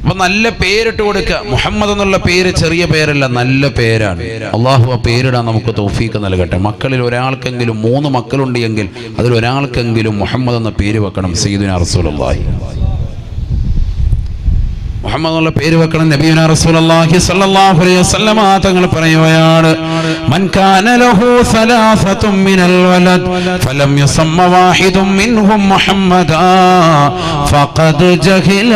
അപ്പൊ നല്ല പേരിട്ട് കൊടുക്കുക. മുഹമ്മദ് എന്നുള്ള പേര് ചെറിയ പേരല്ല, നല്ല പേരാണ്. അള്ളാഹു ആ പേരിടാൻ നമുക്ക് തൗഫീക്ക് നൽകട്ടെ. മക്കളിൽ ഒരാൾക്കെങ്കിലും 3 മക്കളുണ്ട് എങ്കിൽ അതിൽ ഒരാൾക്കെങ്കിലും മുഹമ്മദ് എന്ന പേര് വെക്കണം. സയ്യിദുനാ റസൂലുള്ളാഹി മുഹമ്മദ് എന്നുള്ള പേര് വെക്കണം. നബിയുനാ റസൂലുള്ളാഹി സ്വല്ലല്ലാഹു അലൈഹി വസല്ലമ തങ്ങൾ പറയുകയാണ്, മൻ കാന ലഹു സലാസതും മിനൽ വലദ് ഫലം യുസമ്മ വാഹിദും മിൻഹും മുഹമ്മദാ ഫഖദ് ജഹില.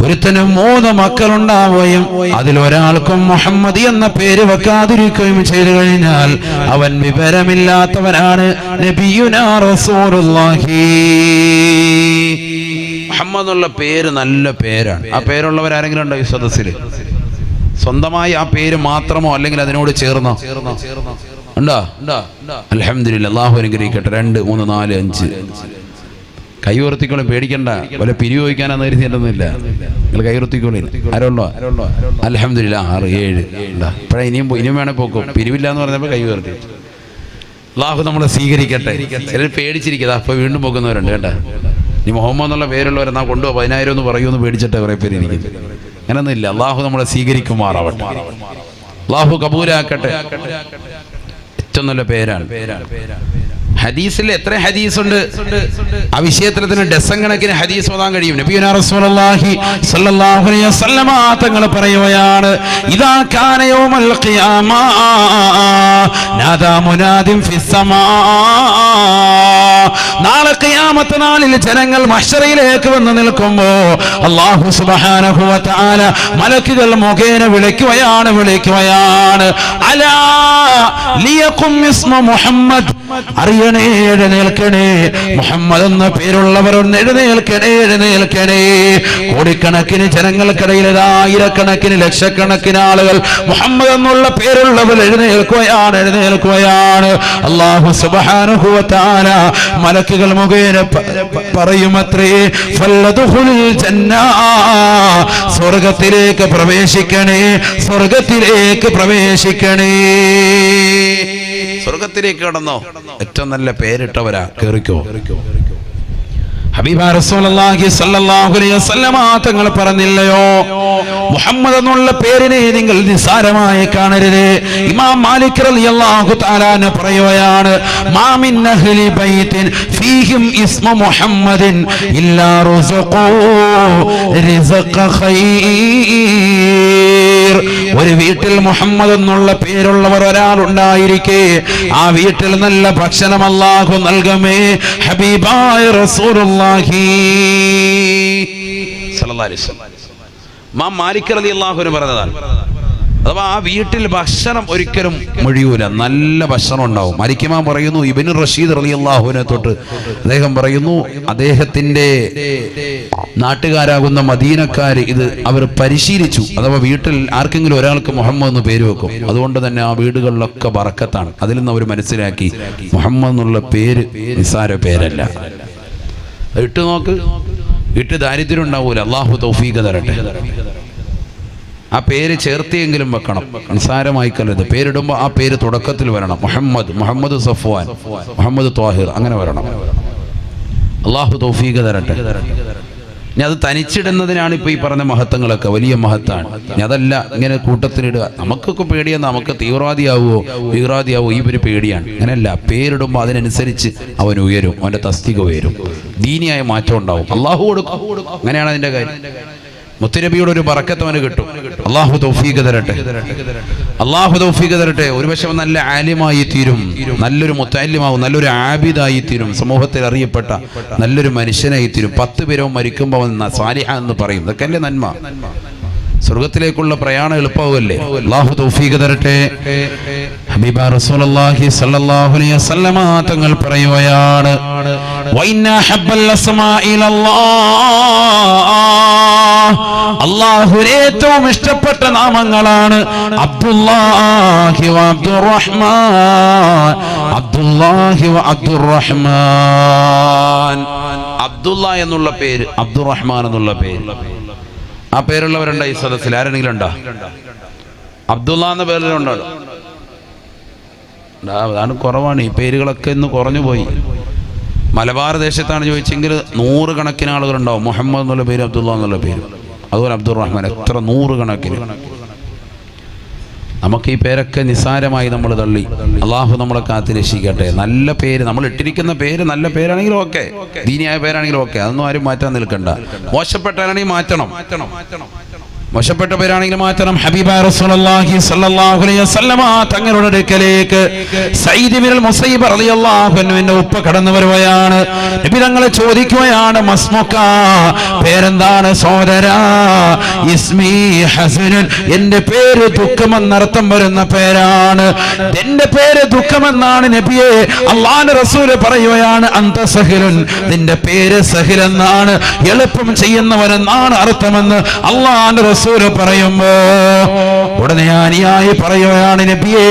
ഒരുത്തന് 3 മക്കളുണ്ടാവുകയും അതിലൊരാൾക്കും മുഹമ്മദ് എന്ന പേര് വെക്കാതിരിക്കുകയും ചെയ്തു കഴിഞ്ഞാൽ അവൻ വിവരമില്ലാത്തവനാണ്. നബിയുനാ റസൂലുള്ളാഹി മുഹമ്മദ് എന്നുള്ള പേര് നല്ല പേരാണ്. ആ പേരുള്ളവരാരെങ്കിലും ഉണ്ടോ ഈ സദസ്സിൽ? സ്വന്തമായി ആ പേര് മാത്രമോ അല്ലെങ്കിൽ അതിനോട് ചേർന്നോ ഉണ്ടോ? അൽഹംദുലില്ലാഹ്, അല്ലാഹു അനുഗ്രഹിക്കട്ടെ. 2 3 4 5 കൈ ഉയർത്തിക്കോളി, പേടിക്കണ്ട. വല്ല പിരിവ് ചോദിക്കാനാന്ന് കരുതിയിട്ടൊന്നുമില്ല. നിങ്ങൾ കൈ ഉയർത്തിക്കോളി. ആരുള്ളോ? അൽഹംദുലില്ലാഹ് 6 7 ഇപ്പഴേ ഇനിയും വേണേ പോക്കും. പിരിവില്ല എന്ന് പറഞ്ഞപ്പോൾ കൈ ഉയർത്തി. അല്ലാഹു നമ്മളെ സ്വീകരിക്കട്ടെ. ചിലർ പേടിച്ചിരിക്കുക, അപ്പൊ വീണ്ടും പോകുന്നവരുണ്ട് കേട്ടാ. ഈ മുഹമ്മദ് എന്നുള്ള പേരുള്ളവരെന്നാ കൊണ്ടുപോ 10,000 എന്ന് പറയുമെന്ന് പേടിച്ചിട്ട് കുറേ പേര് ഇരിക്കും. അങ്ങനൊന്നും ഇല്ല. അള്ളാഹു നമ്മളെ സ്വീകരിക്കുമാറാവട്ടെ, അള്ളാഹു കബൂലാക്കട്ടെ. ഏറ്റവും നല്ല പേരാണ്. ഹദീസിൽ എത്ര ഹദീസുണ്ട്? ആ വിഷയത്തിൽ തന്നെ ഡസൻ കണക്കിന് ഹദീസ് ഓതാൻ കഴിയും. നബിയുനാ റസൂലുള്ളാഹി സ്വല്ലല്ലാഹു അലൈഹി വസല്ലമ തങ്ങൾ പറയുകയാണ്, ഇദാ കാന യൗമൽ ഖിയാമ നാദാ മുനാദിൻ ഫിസ് സമാ. നാളെ ഖിയാമത്ത് നാളിൽ ജനങ്ങൾ മഹ്ശറയിലേക്ക് വന്ന് നിൽക്കുമ്പോൾ അല്ലാഹു സുബ്ഹാനഹു വ തആല മലക്കുകൾ മുഖേന വിളിക്കുകയാണ്, അലാ ലിയഖും ഇസ്മു മുഹമ്മദ്. അറിയണേ, എഴുന്നേൽക്കണേ, മുഹമ്മദ് എന്ന പേരുള്ളവർ എഴുന്നേൽക്കണേ. കോടിക്കണക്കിന് ജനങ്ങൾക്കിടയിൽ ആയിരക്കണക്കിന് ലക്ഷക്കണക്കിന് ആളുകൾ മുഹമ്മദ് എന്നുള്ള പേരുള്ളവർ എഴുന്നേൽക്കുകയാണ്. അല്ലാഹു സുബ്ഹാനഹു വ തആല മലക്കുകൾ മുഖേന പറയുമത്രേ, ഫല്ലദ്ഖുലുൽ ജന്ന. സ്വർഗ്ഗത്തിലേക്ക് പ്രവേശിക്കണേ. സ്വർഗത്തിലേക്ക് കടന്നോ? ഏറ്റവും നല്ല പേരിട്ടവരാ, കേറിക്കോ. ഹബീബ റസൂലുള്ളാഹി സ്വല്ലല്ലാഹു അലൈഹി വസല്ലമ തങ്ങൾ പറഞ്ഞില്ലയോ, മുഹമ്മദ് എന്നുള്ള പേരിനെ നിങ്ങൾ നിസ്സാരമായി കാണരുത്. ഇമാം മാലിക് റളിയല്ലാഹു തആല പറയുകയാണ്, മാ മിൻ അഹ്ലി ബൈത്തിൻ ഫീഹിം ഇസ്മു മുഹമ്മദിൻ ഇല്ലാ റുസുഖു റിസ്ഖ ഖൈർ. ഒരു വീട്ടിൽ മുഹമ്മദ് എന്നുള്ള പേരുള്ളവർ ഒരാളുണ്ടായിരിക്കെ ആ വീട്ടിൽ നല്ല ഭക്ഷണം അല്ലാഹു നൽകുമേ. ഹബീബായ റസൂലുള്ളാഹി സ്വല്ലല്ലാഹു അലൈഹി വസല്ലം ഇമാം മാലിക് റളിയല്ലാഹു അൻഹു പറഞ്ഞതാണ്. അഥവാ ആ വീട്ടിൽ ഭക്ഷണം ഒരിക്കലും മുഴിയൂല, നല്ല ഭക്ഷണം ഉണ്ടാവും. മാലിക് ഇമാം പറയുന്നു, ഇബ്നു റഷീദ് റളിയല്ലാഹു അൻഹു തൊട്ട് അദ്ദേഹം പറയുന്നു, അദ്ദേഹത്തിന്റെ നാട്ടുകാരാകുന്ന മദീനക്കാര് ഇത് അവർ പരിശീലിച്ചു. അഥവാ വീട്ടിൽ ആർക്കെങ്കിലും ഒരാൾക്ക് മുഹമ്മദ് എന്ന് പേര് വെക്കും. അതുകൊണ്ട് തന്നെ ആ വീടുകളിലൊക്കെ ബറക്കത്താണ്. അതിൽ നിന്ന് അവർ മനസ്സിലാക്കി മുഹമ്മദ് എന്നുള്ള പേര് നിസ്സാര പേരല്ല. ഇട്ട് നോക്ക്, ഇട്ട് ദാരിദ്ര്യം ഉണ്ടാവൂല. അല്ലാഹു തൗഫീഖ് തരട്ടെ. ആ പേര് ചേർത്തിയെങ്കിലും വെക്കണം, നിസ്സാരമായിക്കല്ലത്. പേരിടുമ്പോൾ ആ പേര് തുടക്കത്തിൽ വരണം. മുഹമ്മദ് സഫ്വാൻ, മുഹമ്മദ് ത്വാഹിർ, അങ്ങനെ വരണം. അല്ലാഹു തൗഫീഖ് തരട്ടെ. ഇനി അത് തനിച്ചിടുന്നതിനാണ് ഇപ്പോൾ ഈ പറഞ്ഞ മഹത്വങ്ങളൊക്കെ, വലിയ മഹത്താണ്. ഇനി അതല്ല ഇങ്ങനെ കൂട്ടത്തിലിടുക. നമുക്കൊക്കെ പേടിയാണ്, നമുക്ക് തീവ്രവാദിയാവുമോ ഈ ഒരു പേടിയാണ്. അങ്ങനെയല്ല, പേരിടുമ്പോൾ അതിനനുസരിച്ച് അവൻ ഉയരും, അവൻ്റെ തസ്തിക ഉയരും, ദീനിയായ മാറ്റം ഉണ്ടാവും. അള്ളാഹു കൊടുക്കും. അങ്ങനെയാണ് അതിൻ്റെ കാര്യം. മുത്തുനബിയുടെ ഒരു ബറക്കത്ത് അവന് കിട്ടും. അള്ളാഹു തൗഫീഖ് തരട്ടെ. ഒരുപക്ഷെ നല്ല ആലിമായി തീരും, നല്ലൊരു മുത്തഅല്ലിമാവും, നല്ലൊരു ആബിദായി തീരും, സമൂഹത്തിൽ അറിയപ്പെട്ട നല്ലൊരു മനുഷ്യനായി തീരും. 10 പേരും മരിക്കുമ്പോൾ അവൻ സാലിഹ എന്ന് പറയും. ഇതൊക്കെ അല്ലേ നന്മ? സ്വർഗത്തിലേക്കുള്ള പ്രയാണം എളുപ്പമാവല്ലേ? അല്ലാഹു തൗഫീഖ് തരട്ടെ. ഹബീബ റസൂലുള്ളാഹി സ്വല്ലല്ലാഹു അലൈഹി വസല്ലമ തങ്ങൾ പറയുകയാണ്, വഇന്ന ഹബ്ബൽ അസ്മാഇലല്ലാഹ്, അല്ലാഹുവിന് ഏറ്റവും ഇഷ്ടപ്പെട്ട നാമങ്ങളാണ് അബ്ദുല്ലാഹി വ അബ്ദുറഹ്മാൻ. അബ്ദുല്ല എന്നുള്ള പേര്, അബ്ദുറഹ്മാൻ എന്നുള്ള പേര്. ആ പേരുള്ളവരുണ്ടോ ഈ സദസ്സിൽ? ആരെങ്കിലും ഉണ്ടോ? അബ്ദുള്ള എന്ന പേരിലുണ്ടോ? അതാണ് കുറവാണ്. ഈ പേരുകളൊക്കെ ഇന്ന് കുറഞ്ഞു പോയി. മലബാർ ദേശത്താണ് ചോദിച്ചെങ്കിൽ 100 കണക്കിന് ആളുകളുണ്ടാവും മുഹമ്മദ് എന്നുള്ള പേര്, അബ്ദുള്ള എന്നുള്ള പേര്, അതുപോലെ അബ്ദുറഹ്മാൻ, എത്ര 100 കണക്കിന്. നമുക്ക് ഈ പേരൊക്കെ നിസ്സാരമായി നമ്മൾ തള്ളി. അള്ളാഹു നമ്മളെ കാത്ത് രക്ഷിക്കട്ടെ. നല്ല പേര്, നമ്മൾ ഇട്ടിരിക്കുന്ന പേര് നല്ല പേരാണെങ്കിലും ഓക്കെ, ദീനിയായ പേരാണെങ്കിലും ഓക്കെ, അതൊന്നും ആരും മാറ്റാൻ നിൽക്കണ്ട. മോശപ്പെട്ടാണെങ്കിൽ മാറ്റണം, മോശപ്പെട്ട പേരാണെങ്കിൽ മാറ്റണം. ഹബീബായ റസൂലുള്ളാഹി സ്വല്ലല്ലാഹു അലൈഹി വസല്ലമ തങ്ങളുടെ അടുക്കലേക്ക് സഈദ് ഇബ്നുൽ മുസയ്യിബ് റളിയല്ലാഹു അൻഹുവിന്റെ ഉപ്പ കടന്നു വരുകയാണ്. നബി തങ്ങളെ ചോദിക്കുകയാണ്, മസ്മുക, പേരെന്താണ് സഹോദരാ? ഇസ്മി ഹസനുൻ, എന്റെ പേര് ദുഃഖമെന്നർത്ഥം വരുന്ന പേരാണ്, എന്റെ പേര് ദുഃഖമെന്നാണ് നബിയെ. അല്ലാഹുവിന്റെ റസൂൽ പറയുകയാണ്, അന്ത സഹിലുൻ, നിന്റെ പേര് സഹിൽ എന്നാണ്, എളുപ്പം ചെയ്യുന്നവനെന്നാണ് അർത്ഥമെന്ന് അല്ലാഹുവിന്റെ റസൂൽ പറയുമ്പോ ഉടനെ അനുയായി പറയുകയാണ്, നബിയേ,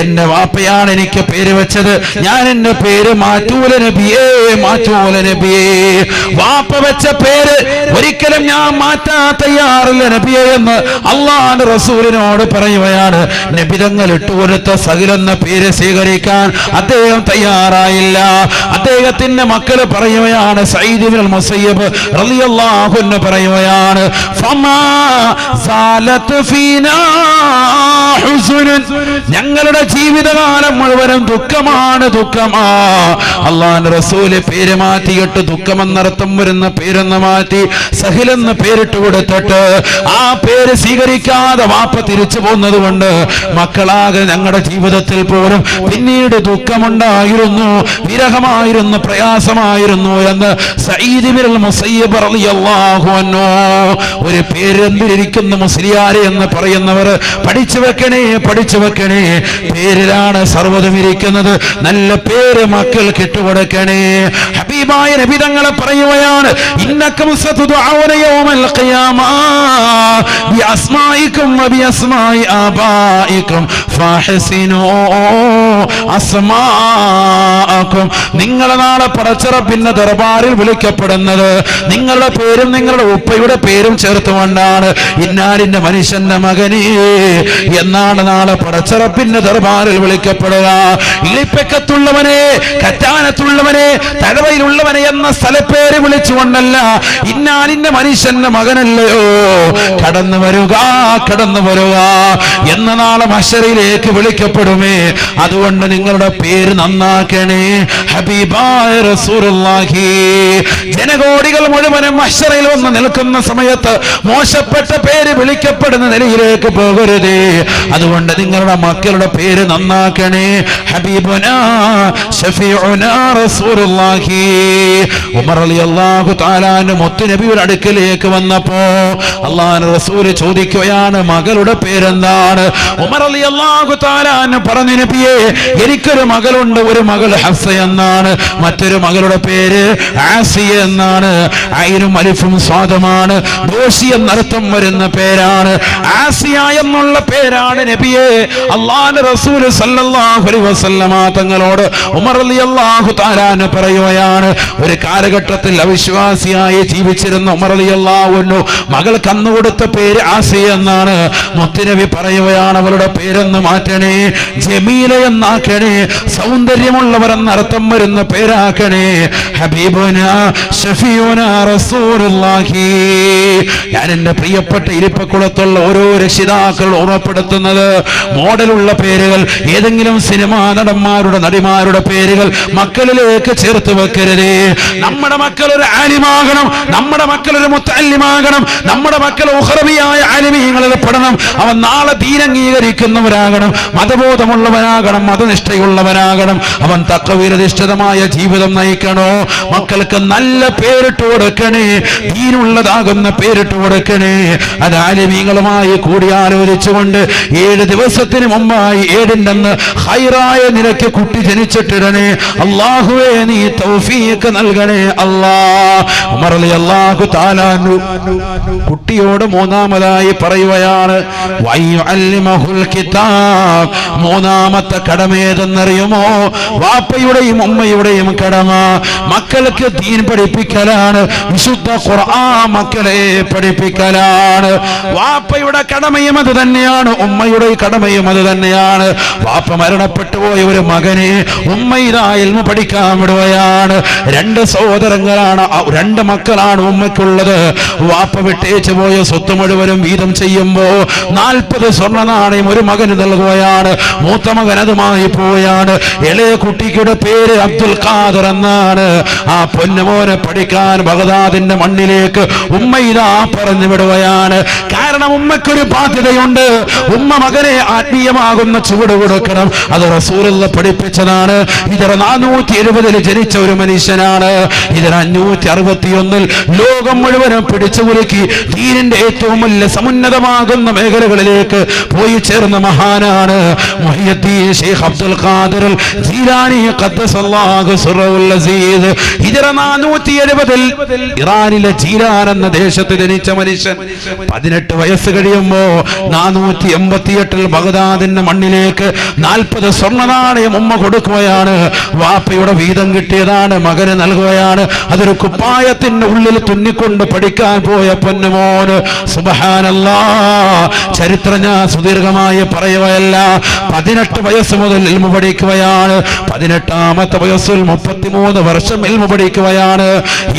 എന്റെ വാപ്പയാണ് എനിക്ക് പേര് വെച്ചത്, ഞാൻ എന്റെ പേര് മാറ്റൂല നബിയേ, മാറ്റൂല നബിയേ. വാപ്പ വെച്ച പേര് ഒരിക്കലും ഞാൻ മാറ്റാൻ തയ്യാറില്ല നബിയേ എന്ന് അല്ലാഹുവിന്റെ റസൂലിനോട് പറയുകയാണ്. നബി തങ്ങൾ ഇട്ടുകൊടുത്ത സഹിൽ എന്ന പേര് സ്വീകരിക്കാൻ അദ്ദേഹം തയ്യാറായില്ല. അദ്ദേഹത്തിന്റെ മക്കള് പറയുകയാണ്, സഈദ് ഇബ്നുൽ മുസയ്യിബ് റളിയല്ലാഹു അൻഹു പറയുകയാണ്, ഫമാ സാലത്ത് ഫീനാ ഹുസ്നുൻ, ഞങ്ങളുടെ ജീവിതകാലം മുഴുവനും ദുഃഖമാണ്, ദുഃഖമാ. അല്ലാഹുവിന്റെ റസൂല് പേര് മാറ്റിയിട്ട് ദുഃഖമെന്നർത്ഥം വരുന്ന പേരെന്ന് മാറ്റി സഹിലെന്ന് പേരിട്ട് കൊടുത്തിട്ട് ആ പേര് സ്വീകരിക്കാതെ വാപ്പ തിരിച്ചു പോകുന്നത് കൊണ്ട് മക്കളാകെ ഞങ്ങളുടെ ജീവിതത്തിൽ പോലും പിന്നീട് ദുഃഖമുണ്ടായിരുന്നു, വിരഹമായിരുന്നു, പ്രയാസമായിരുന്നു എന്ന് സഈദ് ഇബ്നുൽ മുസയ്യിബ് റളിയല്ലാഹു അൻഹു. ഒരു പേര് എന്തിരിക്കുന്ന മുസ്ലിയാരെ എന്ന് പറയുന്നവർ പഠിച്ചു വെക്കണേ, പഠിച്ചു വെക്കണേ. പേരിലാണ് സർവ്വതും ഇരിക്കുന്നത്. നല്ല പേര് മക്കൾ കിട്ടുകൊടുക്കണേ. ഹബീബായ നബി തങ്ങളെ പറയുകയാണ്, ഇന്നക്കും സതുദഊന യൗമൽ ഖിയാമ ബിഅസ്മാഇകും വബിഅസ്മാഇ ആബാഇകും ഫഹസിനൂ അസ്മാഅകും. നിങ്ങൾ നാളെ പടച്ചറപ്പിന്റെ ദർബാറിൽ വിളിക്കപ്പെടുന്നത് നിങ്ങളുടെ പേരും നിങ്ങളുടെ ഉപ്പയുടെ പേരും ചേർത്തുകൊണ്ടാണ്. ഇന്നാലിന്റെ മനുഷ്യന്റെ മകനേ എന്നാണ് നാളെ പടച്ചറപ്പിന്റെ ദർബാറിൽ വിളിക്കപ്പെടുക. ഇളിപ്പക്കത്തുള്ളവനെ, കറ്റാനത്തുള്ളവനെ, തഴവയിലുള്ളവനെ എന്ന സ്ഥലപ്പേര് വിളിച്ചുകൊണ്ടല്ല, ഇന്നാലിന്റെ മനുഷ്യന്റെ മകനല്ലയോ കടന്നു വരിക, കടന്നു വരിക എന്ന നാളെ മഹ്ശറിലേക്ക് വിളിക്കപ്പെടുമേ. അതുകൊണ്ട് നിങ്ങളുടെ പേര് നന്നാക്കണേ. ഹബീബായ റസൂലുള്ളാഹി ജനകോടികൾ മുഴുവനും മഹ്ശറിൽ വന്ന് നിൽക്കുന്ന സമയത്ത് മോശപ്പെട്ട പേര് വിളിക്കപ്പെടുന്ന നിലയിലേക്ക് പോകരുതേ. അതുകൊണ്ട് നിങ്ങളുടെ മക്കളുടെ പേര് നന്നാക്കണേ. ഹബീബുനാ ശഫീഉനാ റസൂലുള്ളാഹി ഉമർ റളിയല്ലാഹു തആല അൻഹു മുത്തു നബിയുടെ അടുക്കലേക്ക് വന്നപ്പോ അല്ലാഹുവിന്റെ റസൂൽ ചോദിക്കുകയാണ്, മകളുടെ പേരെന്താണ്? ഉമർ റളിയല്ലാഹു തആല അൻഹു പറഞ്ഞു, നബിയേ, എനിക്കൊരു മകളുണ്ട്, ഒരു മകൾ ഹഫ്സ എന്നാണ്, മറ്റൊരു മകളുടെ പേര് ആസിയ എന്നാണ്. ഐനും അലിഫും സ്വാദമാണ്, ദോഷി എന്നർത്ഥം വരുന്ന പേരാണ്. ആസിയ എന്നുള്ള പേരാണ് നബിയെ അല്ലാഹുവിന്റെ റസൂൽ സല്ലല്ലാഹു അലൈഹി വസല്ലമ തങ്ങളോട് ഉമർ റളിയല്ലാഹു തആല അൻഹു പറയുകയാണ്. ഒരു കാലഘട്ടത്തിൽ അവിശ്വാസിയായി ജീവിച്ചിരുന്ന ഉമർ റളിയല്ലാഹു അൻഹു മകൾക്ക് അന്ന് കൊടുത്ത പേര് ആസിയ എന്നാണ്. മുത്തുനബി പറയുകയാണ്, അവളുടെ പേരെന്ന് മാറ്റണേ, ജമീല എന്നാക്കണേ, സൗന്ദര്യമുള്ളവർ എന്നർത്ഥം വരുന്ന പേരാക്കണേ. ഹബീബുനാ ശഫീഉനാ റസൂലുള്ളാഹി. ഞാൻ എന്റെ പ്രിയപ്പെട്ട ഇരിപ്പക്കുളത്തുള്ള ഓരോ രക്ഷിതാക്കൾ ഓർമ്മപ്പെടുത്തുന്നത്, മോഡലുള്ള പേരുകൾ, ഏതെങ്കിലും സിനിമാ നടന്മാരുടെ നടിമാരുടെ പേരുകൾ മക്കളിലേക്ക് ചേർത്ത് വെക്കരുതേ. നമ്മുടെ മക്കൾ ഒരു ആലിമാകണം, നമ്മുടെ മക്കൾ ഒരു മുത്തഅല്ലിമാകണം, നമ്മുടെ മക്കൾ ഉഖറബിയായ ആലിമീങ്ങളിൽ പെടണം. അവൻ നാളെ ദീൻ അംഗീകരിക്കുന്നവരാകണം, മതബോധമുള്ളവനാകണം, മതനിഷ്ഠയുള്ളവനാകണം. അവൻ തഖ്വയിലധിഷ്ഠിതമായ ജീവിതം നയിക്കണോ. മക്കൾക്ക് നല്ല പേരിട്ട് കൊടുക്കണേ, ദീനുള്ളതാകുന്ന പേരിട്ട് കൊടുക്കണേ. അത് ആലിമീങ്ങളുമായി കൂടിയാലോചിച്ചുകൊണ്ട് 7 ദിവസത്തിന് മുമ്പായി 7-ന്റെ അന്ന് ഹൈറായ നിലയ്ക്ക് കുട്ടി ജനിച്ചിട്ടിടണേ. അല്ലാഹുവേ, നീ തൗഫീഖ് നൽകണേ അല്ലാഹ്. ഉമർ റളിയല്ലാഹു തആല അൻഹു കുട്ടിയോട് മൂന്നാമതായി പറയുകയാണ്, വയുഅല്ലിമഹുൽ കിതാബ്. മൂന്നാമത്തെ കടമ ഏതെന്നറിയുമോ? വാപ്പയുടെയും ഉമ്മയുടെയും കടമ മക്കൾക്ക് ദീൻ പഠിപ്പിക്കലാണ്, വിശുദ്ധ ഖുർആൻ മക്കളെ പഠിപ്പിക്കലാണ്. തന്നെയാണ്. വാപ്പയുടെ കടമയും അത് തന്നെയാണ്, ഉമ്മയുടെ കടമയും അത് തന്നെയാണ്. വാപ്പ മരണപ്പെട്ടു പോയ ഒരു മകനെ ഉമ്മ ഇതാ ഇൽമു പഠിക്കാൻ വിടുകയാണ്. 2 സഹോദരങ്ങളാണ്, 2 മക്കളാണ് ഉമ്മയ്ക്കുള്ളത്. വാപ്പ വിട്ടേച്ചു പോയ സ്വത്ത് മുഴുവനും വീതം ചെയ്യുമ്പോ 40 സ്വർണ്ണ നാണയം ഒരു മകന് നൽകുകയാണ്. മൂത്ത മകൻ അതുമായി പോവുകയാണ്. ഇളയ കുട്ടിയുടെ പേര് അബ്ദുൽ ഖാദർ എന്നാണ്. ആ പൊന്നുമോനെ പഠിക്കാൻ ബഗ്ദാദിന്റെ മണ്ണിലേക്ക് ഉമ്മ ഇതാ പറഞ്ഞു വിടുകയാണ്. കാരണം ഉമ്മയ്ക്കൊരു ബാധ്യതയുണ്ട്. ഉമ്മ മകനെ ആത്മീയമാകുന്ന ചുവട് കൊടുക്കണം. അത് റസൂലുള്ള പഠിപ്പിച്ചതാണ്. ഇതര 470 ജനിച്ച ഒരു മനുഷ്യനാണ്. ഇതര 561 ലോകം മുഴുവനും പിടിച്ചു കുലുക്കി ദീനിന്റെ ഏറ്റവും വലിയ സമുന്നതമാകുന്ന മേഖലകളിലേക്ക് പോയി ചേർന്ന മഹാനാണ് മുഹയ്യിദ്ദീൻ ശൈഖ് അബ്ദുൽ ഖാദിർ ജീലാനി ഖദ്ദസല്ലാഹു സിറഹുൽ അസീസ്. ഇതര 470 ഇറാനിലെ ജീലാൻ എന്ന ദേശത്ത് ജനിച്ച മനുഷ്യൻ 18 വയസ്സ് കഴിയുമ്പോ 488 ബഗ്ദാദിന്റെ മണ്ണിലേക്ക് 40 സ്വർണ്ണ നാണയം ഉമ്മ കൊടുക്കുകയാണ്. വാപ്പയുടെ വീതം കിട്ടിയതാണ് മകന് നൽകുകയാണ്. അതൊരു കുപ്പായത്തിന്റെ ഉള്ളിൽ തുന്നിക്കൊണ്ട് പഠിക്കാൻ പോയ പൊന്നുമോന്. സുബ്ഹാനല്ലാഹ്, ചരിത്രം ഞാൻ സുദീർഘമായി പറയുകയല്ല. 18 വയസ്സ് മുതൽ ഇൽമു പഠിക്കുകയാണ്. 18ാമത്തെ വയസ്സിൽ 33 വർഷം ഇൽമു പഠിക്കുകയാണ്.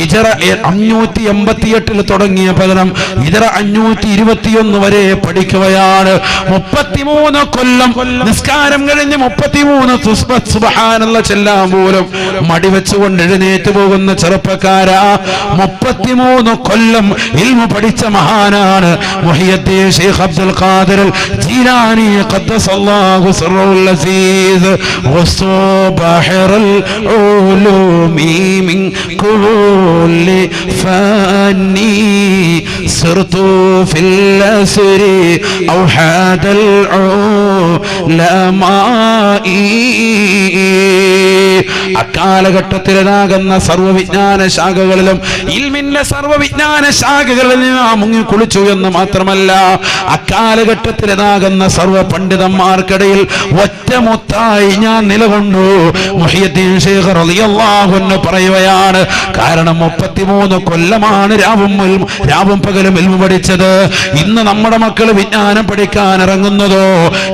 ഹിജറ 588 തുടങ്ങിയ പഠനം ഹിജറ 521 വരെ പഠിക്കുകയാണ്. 33 കൊല്ലം നിസ്കാരം കഴിഞ്ഞ് 33 സുബ്ഹാനല്ലാഹ് ചെല്ലാൻ പോലും മടിവെച്ചുകൊണ്ട് എഴുന്നേറ്റ് പോകുന്ന ചെറുപ്പക്കാരാ. 33 കൊല്ലം ഇൽമു പഠിച്ച മഹാനാണ് മുഹയ്യിദ്ദീൻ ശൈഖ് അബ്ദുൽ ഖാദിർ ജീലാനി ഖദ്ദസല്ലാഹു സിറഹുൽ അസീസ്. വസ്ബഹറൽ ഉലൂമി മിൻ കുല്ലി ഫാനി സിർതു ഫിൽ അസ്രി ഔഹാദൽ ഉലമായി. അക്കാലഘട്ടത്തിലാകുന്ന സർവ്വവിജ്ഞാന ശാഖകളിലും ഇൽമിന്റെ സർവ്വവിജ്ഞാന ശാഖകളിൽ നാം മുങ്ങി കുളിച്ചു എന്ന് മാത്രമല്ല, അക്കാലഘട്ടത്തിലാകുന്ന സർവ്വ പണ്ഡിതന്മാർക്കിടയിൽ ഒറ്റമൊത്തായി ഞാൻ നിലകൊണ്ടു. മുഹയ്യിദ്ദീൻ ശൈഖ് റളിയല്ലാഹു അൻഹു പറയുകയാണ്, കാരണം 33 കൊല്ലമാണ് രാവും പകലും ഇൽമു പഠിച്ചത്. ഇന്ന് നമ്മുടെ മക്കൾ വിജ്ഞാനം പഠിക്കാൻ ഇറങ്ങുന്നതോ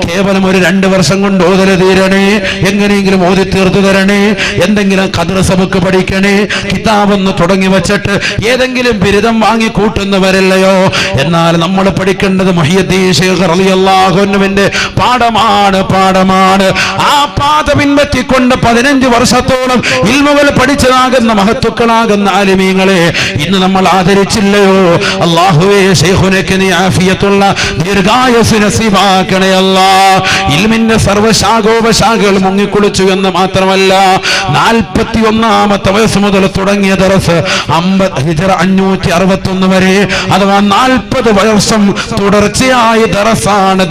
കേവലം ഒരു 2 വർഷം കൊണ്ട് ഓതല് തീരണേ, എങ്ങനെയെങ്കിലും ഓതി തീർത്തു തരണേ, എന്തെങ്കിലും ഖദ്ർ സബക്ക് പഠിക്കണേ, കിതാബൊന്ന് തുടങ്ങി വെച്ചിട്ട് ഏതെങ്കിലും ബിരുദം വാങ്ങി കൂട്ടുന്നവരല്ലയോ. എന്നാൽ നമ്മൾ പഠിക്കേണ്ടത് മുഹയ്യിദ്ദീൻ ശൈഖ് റളിയല്ലാഹു അൻഹുവിന്റെ പാഠമാണ്. ആ പാത പിൻപറ്റിക്കൊണ്ട് 15 വർഷത്തോളം ഇൽമുകൾ പഠിച്ചതാകുന്ന മഹത്തുക്കളാകുന്ന ആലിമീങ്ങളെ ഇന്ന് നമ്മൾ ആദരിച്ചില്ലയോ. അല്ലാഹുവേ, ശൈഖുനക്ക് നീ ആഫിയത്തുള്ള ദീർഘായുസ്സ് നസീബാക്കണേ അല്ലാഹ്. ഇൽമിന്റെ സർവ്വശാഖോപശാഖകൾ മുങ്ങിക്കുളിച്ചു എന്ന് മാത്രമല്ല, 41ാമത്തെ വയസ്സ് മുതൽ തുടങ്ങിയ ദർസ് ഹിജറ 561 വരെ, അഥവാ 40 വർഷം തുടർച്ചയായി ദർസാണ്.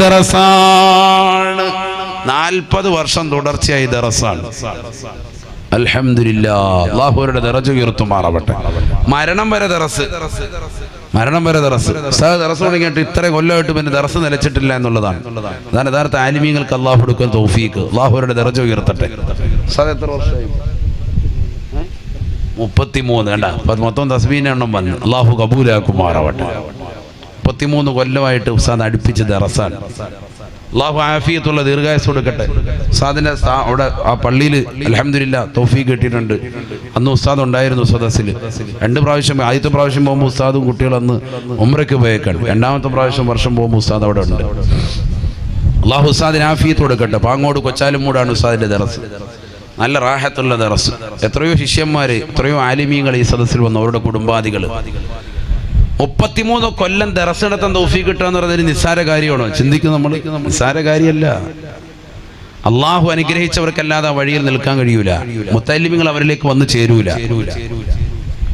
40 വർഷം തുടർച്ചയായി ദർസാണ്. അൽഹംദുലില്ലാഹ്, അല്ലാഹുവിന്റെ ദറജ ഉയർത്തുമാറാവട്ടെ. മരണം വരെ ദർസ് ദർസ് തുടങ്ങിയിട്ട് ഇത്ര കൊല്ലമായിട്ട് പിന്നെ ദർസ് നിലച്ചിട്ടില്ല എന്നുള്ളതാണ്. അതാണ് യഥാർത്ഥ ആലിമീങ്ങൾക്ക് അല്ലാഹു കൊടുക്കുന്ന തൗഫീഖ്. അല്ലാഹുവിന്റെ ദറജ ഉയർത്തട്ടെ. എത്ര വർഷമായി? 33. കണ്ട, മൊത്തം തസ്ബീഹിന്റെ എണ്ണം വന്നു. അല്ലാഹു കബൂലാക്കുമാറാവട്ടെ. 33 കൊല്ലമായിട്ട് ഉസ്താദ് അടുപ്പിച്ച് ദർസാണ്. അല്ലാഹു ആഫിയത്തുള്ള ദീർഘായുസ്സ് കൊടുക്കട്ടെ. ഉസ്താദിന്റെ അവിടെ ആ പള്ളിയിൽ അൽഹംദുലില്ലാഹ് തൗഫീഖ് കിട്ടിയിട്ടുണ്ട്. അന്ന് ഉസ്താദ് ഉണ്ടായിരുന്നു സദസ്സിൽ. 2 പ്രാവശ്യം, ആദ്യത്തെ പ്രാവശ്യം പോകുമ്പോൾ ഉസ്താദും കുട്ടികളും അന്ന് ഉംറയ്ക്ക് പോയേക്കാണ്. 2ാമത്തെ പ്രാവശ്യം വർഷം പോകുമ്പോൾ ഉസ്താദ് അവിടെ ഉണ്ട്. അല്ലാഹു ഉസ്താദിന് ആഫിയത്ത് കൊടുക്കട്ടെ. പാങ്ങോട് കൊച്ചാലുമൂടാണ് ഉസ്താദിന്റെ ദർസ്. നല്ല റാഹത്തുള്ള ദർസ്. എത്രയോ ശിഷ്യന്മാര്, എത്രയോ ആലിമീങ്ങൾ ഈ സദസ്സിൽ വന്നു, അവരുടെ കുടുംബാദികൾ. 33 കൊല്ലം ദർസ് നടത്താൻ തൗഫീഖ് കിട്ടുക എന്ന് പറയുന്നത് നിസ്സാര കാര്യമാണോ? ചിന്തിക്കും നമ്മൾ. നിസ്സാര കാര്യമല്ല. അള്ളാഹു അനുഗ്രഹിച്ചവർക്കല്ലാതെ വഴിയിൽ നിൽക്കാൻ കഴിയൂല. മുത്തല്ലിമീങ്ങൾ അവരിലേക്ക് വന്ന് ചേരൂല.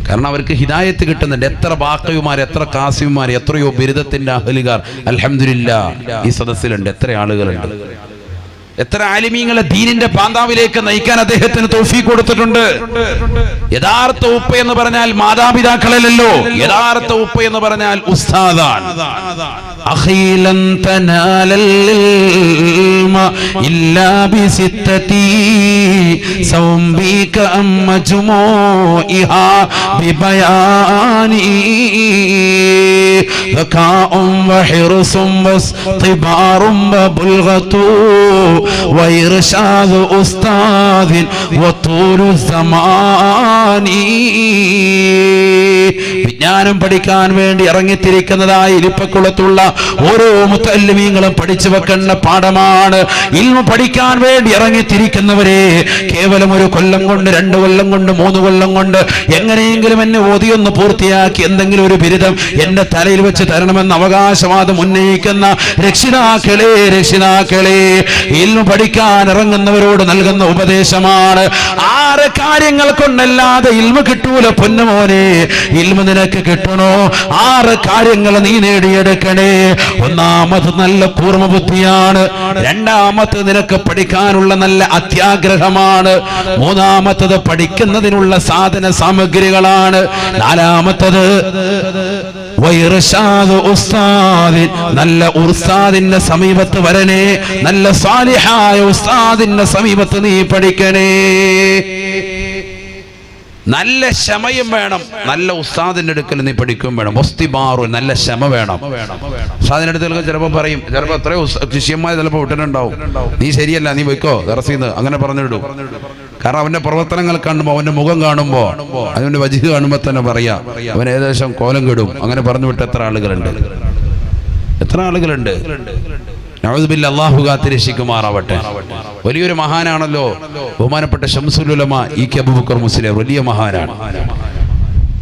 കാരണം അവർക്ക് ഹിദായത്ത് കിട്ടുന്നുണ്ട്. എത്ര ബാഖിമാർ, എത്ര കാസിമാർ, എത്രയോ ബിരുദത്തിന്റെ അഹ്ലുകാർ അൽഹംദുലില്ലാഹ് ഈ സദസ്സിലുണ്ട്. എത്ര ആളുകളുണ്ട്. എത്ര ആലിമീങ്ങളെ ദീനിന്റെ പാന്താവിലേക്ക് നയിക്കാൻ അദ്ദേഹത്തിന് തൗഫീഖ് കൊടുത്തിട്ടുണ്ട്. യഥാർത്ഥ ഉപ്പ എന്ന് പറഞ്ഞാൽ മാതാപിതാക്കളല്ലല്ലോ, യഥാർത്ഥ ഉപ്പ എന്ന് പറഞ്ഞാൽ ഉസ്താദാണ്. അഖീലൻ തനാലൽ ഇൽമ ഇല്ലാ ബിസിത്തതി സൗംബിക അമ്മജുമൂഇഹാ ബിബയാനി. ذكاء وحرص واصطبار وبلغة وإرشاد أستاذ وطول الزمان. വിജ്ഞാനം പഠിക്കാൻ വേണ്ടി ഇറങ്ങിത്തിരിക്കുന്നതായി ഇരിപ്പക്കുളത്തുള്ള ഓരോ മുത്തല്ലിമീങ്ങളും പഠിച്ചു വെക്കുന്ന പാഠമാണ്. ഇൽമു പഠിക്കാൻ വേണ്ടി ഇറങ്ങിത്തിരിക്കുന്നവരെ കേവലം ഒരു കൊല്ലം കൊണ്ട്, 2 കൊല്ലം കൊണ്ട്, 3 കൊല്ലം കൊണ്ട് എങ്ങനെയെങ്കിലും എന്നെ ഓതിയൊന്ന് പൂർത്തിയാക്കി എന്തെങ്കിലും ഒരു ബിരുദം എന്റെ തലയിൽ വെച്ച് തരണമെന്ന് അവകാശവാദം ഉന്നയിക്കുന്ന രക്ഷിതാക്കളെ, ഇൽമു പഠിക്കാൻ ഇറങ്ങുന്നവരോട് നൽകുന്ന ഉപദേശമാണ്. 6 കാര്യങ്ങൾ കൊണ്ടല്ലാതെ ഇൽമു കിട്ടൂല പൊന്നുമോനെ. ഇൽമു നിനക്ക് കിട്ടണോ? 6 കാര്യങ്ങൾ നീ നേടിയെടുക്കണേ. ഒന്നാമത് നല്ല പൂർണ്ണ ബുദ്ധിയാണ്. രണ്ടാമത് നിനക്ക് പഠിക്കാനുള്ള നല്ല അത്യാഗ്രഹമാണ്. മൂന്നാമത്തത് പഠിക്കുന്നതിനുള്ള സാധന സാമഗ്രികളാണ്. നാലാമത്തത് നല്ല ഉസ്താദിന്റെ സമീപത്ത് വരണേ. നല്ല സാലിഹായ ഉസ്താദിന്റെ സമീപത്ത് നീ പഠിക്കണേ. നല്ല ക്ഷമയും വേണം. നല്ല ഉസ്താദിന്റെ അടുക്കൽ നീ പഠിക്കും വേണം. ഒസ്തിബാറു, നല്ല ക്ഷമ വേണം. ഉസ്താദിന്റെ അടുത്തൊക്കെ ചിലപ്പോൾ പറയും, ചിലപ്പോൾ എത്രയോ ശിഷ്യന്മാർ ചിലപ്പോൾ വിട്ടിട്ടുണ്ടാവും, നീ ശരിയല്ല, നീ വെക്കോ ദർസീന്ന്, അങ്ങനെ പറഞ്ഞിടും. കാരണം അവന്റെ പ്രവർത്തനങ്ങൾ കാണുമ്പോൾ, അവന്റെ മുഖം കാണുമ്പോൾ, അവന്റെ വജിഹ് കാണുമ്പോൾ തന്നെ പറയാം അവൻ ഏകദേശം കോലം കെടും. അങ്ങനെ പറഞ്ഞു വിട്ട് എത്ര ആളുകളുണ്ട്. നഊദുബില്ലാ, അല്ലാഹു കാത്തിരക്ഷിക്കുമാറാവട്ടെ. വലിയൊരു മഹാനാണല്ലോ ബഹുമാനപ്പെട്ട ശംസുൽ ഉലമ ഇ.കെ. അബൂബക്കർ മുസ്ലിയാർ. വലിയ മഹാനാണ്.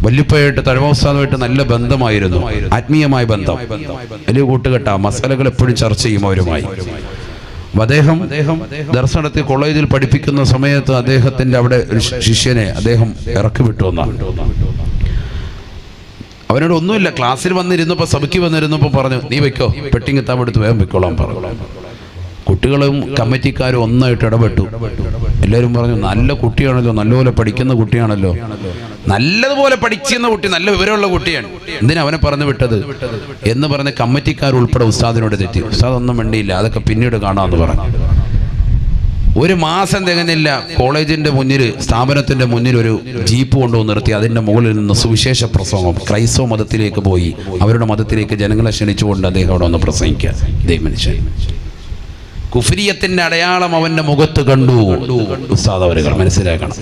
വല്യപ്പയായിട്ട് തഴവസ്ഥാനുമായിട്ട് നല്ല ബന്ധമായിരുന്നു, ആത്മീയമായ ബന്ധം, വലിയ കൂട്ടുകെട്ട. മസലകൾ എപ്പോഴും ചർച്ച ചെയ്യും അവരുമായി. അദ്ദേഹം ദർസ് നടത്തി കോളേജിൽ പഠിപ്പിക്കുന്ന സമയത്ത് അദ്ദേഹത്തിന്റെ അവിടെ ഒരു ശിഷ്യനെ അദ്ദേഹം ഇറക്കി വിട്ടു എന്നാണ്. അവനോട് ഒന്നുമില്ല, ക്ലാസ്സിൽ വന്നിരുന്നപ്പോൾ, സഭയ്ക്ക് വന്നിരുന്നപ്പോൾ പറഞ്ഞു, നീ വെക്കോ, പെട്ടിങ് താവെടുത്ത് വേഗം വെക്കോളാൻ പറഞ്ഞു. കുട്ടികളും കമ്മിറ്റിക്കാരും ഒന്നായിട്ട് ഇടപെട്ടു. എല്ലാവരും പറഞ്ഞു, നല്ല കുട്ടിയാണല്ലോ, നല്ലപോലെ പഠിക്കുന്ന കുട്ടിയാണല്ലോ, നല്ലതുപോലെ പഠിക്കുന്ന കുട്ടി, നല്ല വിവരമുള്ള കുട്ടിയാണ്, എന്തിനാ അവനെ പറഞ്ഞു വിട്ടത് എന്ന് പറഞ്ഞ് കമ്മിറ്റിക്കാർ ഉൾപ്പെടെ ഉസ്താദിനോട് തെറ്റി. ഉസ്താദ് ഒന്നും വേണ്ടിയില്ല, അതൊക്കെ പിന്നീട് കാണാമെന്ന് പറഞ്ഞു. 1 മാസം തികഞ്ഞില്ല, കോളേജിന്റെ മുന്നിൽ, സ്ഥാപനത്തിന്റെ മുന്നിൽ ഒരു ജീപ്പ് കൊണ്ടുവന്ന് നിർത്തി. അതിന്റെ മുകളിൽ നിന്ന് സുവിശേഷ പ്രസംഗം. ക്രൈസ്തവ മതത്തിലേക്ക് പോയി, അവരുടെ മതത്തിലേക്ക് ജനങ്ങളെ ക്ഷണിച്ചുകൊണ്ട് അദ്ദേഹം അവിടെ വന്ന് പ്രസംഗിക്കുക. ഇതേ മനുഷ്യൻ കുഫ്രിയത്തിന്റെ അടയാളം അവന്റെ മുഖത്ത് കണ്ടു. ഉസ്താദ് അവരുകൾ മനസ്സിലാക്കണം.